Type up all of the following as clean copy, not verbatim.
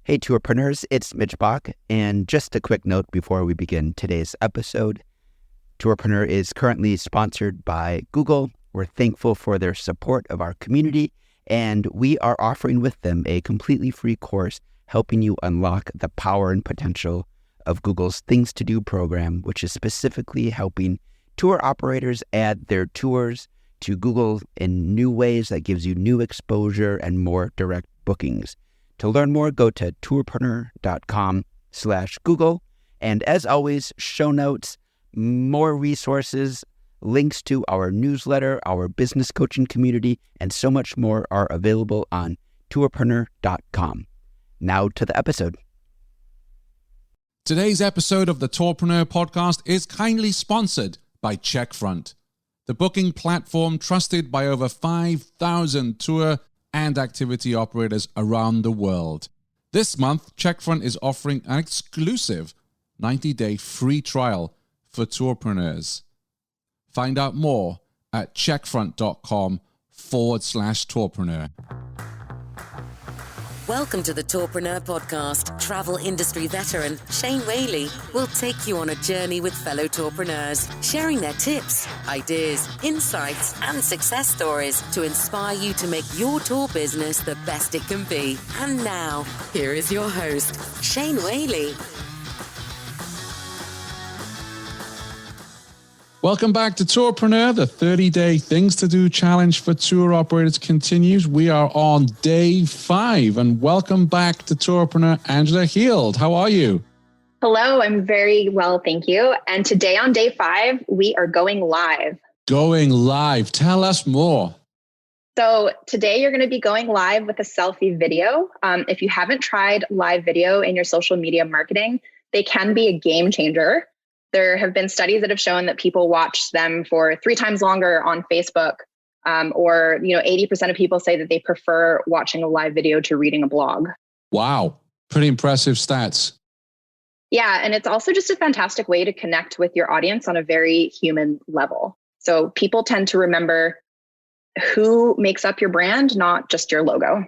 Hey, tourpreneurs, it's Mitch Bach, and just a quick note before we begin today's episode. Tourpreneur is currently sponsored by Google. We're thankful for their support of our community, and we are offering with them a completely free course helping you unlock the power and potential of Google's Things to Do program, which is specifically helping tour operators add their tours to Google in new ways that gives you new exposure and more direct bookings. To learn more, go to tourpreneur.com/Google. And as always, show notes, more resources, links to our newsletter, our business coaching community, and so much more are available on tourpreneur.com. Now to the episode. Today's episode of the Tourpreneur podcast is kindly sponsored by Checkfront, the booking platform trusted by over 5,000 tour and activity operators around the world. This month, Checkfront is offering an exclusive 90-day free trial for tourpreneurs. Find out more at checkfront.com/tourpreneur. Welcome to the Tourpreneur podcast. Travel industry veteran Shane Whaley will take you on a journey with fellow tourpreneurs, sharing their tips, ideas, insights, and success stories to inspire you to make your tour business the best it can be. And now, here is your host, Shane Whaley. Welcome back to Tourpreneur. The 30-day Things to Do challenge for tour operators continues. We are on day 5, and welcome back to Tourpreneur, Angela Heald. How are you? Hello, I'm very well, thank you. And today on day 5, we are going live. Going live. Tell us more. So today you're going to be going live with a selfie video. If you haven't tried live video in your social media marketing, they can be a game changer. There have been studies that have shown that people watch them for 3 times longer on Facebook, or 80% of people say that they prefer watching a live video to reading a blog. Wow, pretty impressive stats. Yeah, and it's also just a fantastic way to connect with your audience on a very human level. So people tend to remember who makes up your brand, not just your logo.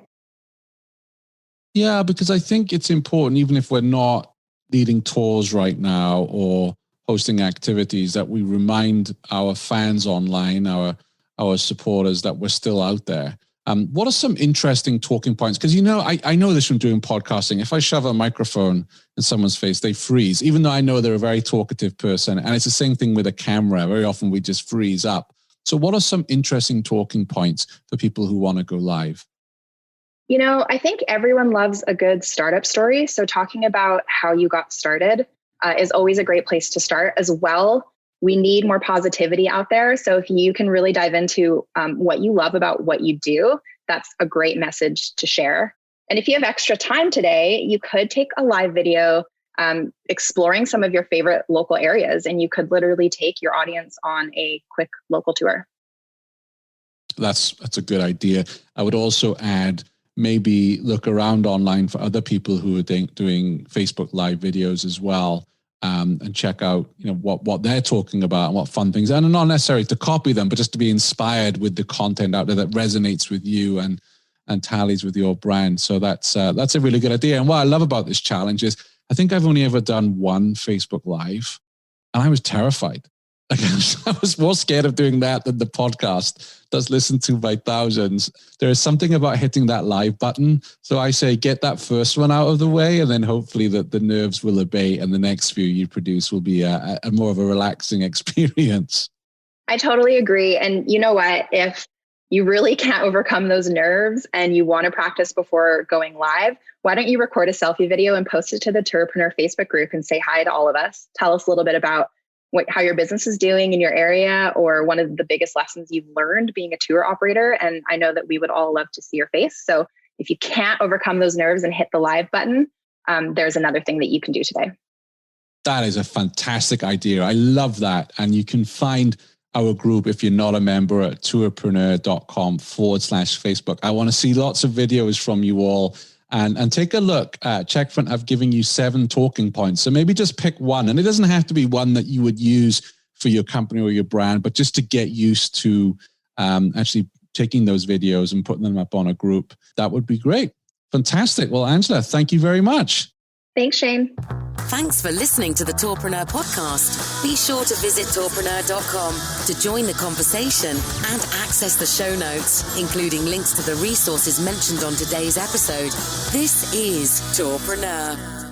Yeah, because I think it's important, even if we're not leading tours right now or hosting activities, that we remind our fans online, our supporters, that we're still out there. What are some interesting talking points? Because, I know this from doing podcasting. If I shove a microphone in someone's face, they freeze, even though I know they're a very talkative person. And it's the same thing with a camera. Very often we just freeze up. So what are some interesting talking points for people who want to go live? I think everyone loves a good startup story. So talking about how you got started is always a great place to start as well. We need more positivity out there. So if you can really dive into what you love about what you do, that's a great message to share. And if you have extra time today, you could take a live video exploring some of your favorite local areas, and you could literally take your audience on a quick local tour. That's a good idea. I would also add, maybe look around online for other people who are doing Facebook Live videos as well, and check out what they're talking about and what fun things, and not necessarily to copy them, but just to be inspired with the content out there that resonates with you and tallies with your brand. So that's a really good idea. And what I love about this challenge is I think I've only ever done one Facebook Live, and I was terrified. Like, I was more scared of doing that than the podcast that's listened to by thousands. There is something about hitting that live button. So I say, get that first one out of the way, and then hopefully the nerves will abate, and the next few you produce will be a more of a relaxing experience. I totally agree. And you know what? If you really can't overcome those nerves and you want to practice before going live, why don't you record a selfie video and post it to the Tourpreneur Facebook group and say hi to all of us? Tell us a little bit about how your business is doing in your area, or one of the biggest lessons you've learned being a tour operator. And I know that we would all love to see your face. So if you can't overcome those nerves and hit the live button, there's another thing that you can do today. That is a fantastic idea. I love that. And you can find our group, if you're not a member, at tourpreneur.com/Facebook. I want to see lots of videos from you all. And take a look at Checkfront. I've given you 7 talking points. So maybe just pick one. And it doesn't have to be one that you would use for your company or your brand, but just to get used to actually taking those videos and putting them up on a group. That would be great. Fantastic. Well, Angela, thank you very much. Thanks, Shane. Thanks for listening to the Tourpreneur podcast. Be sure to visit tourpreneur.com to join the conversation and access the show notes, including links to the resources mentioned on today's episode. This is Tourpreneur.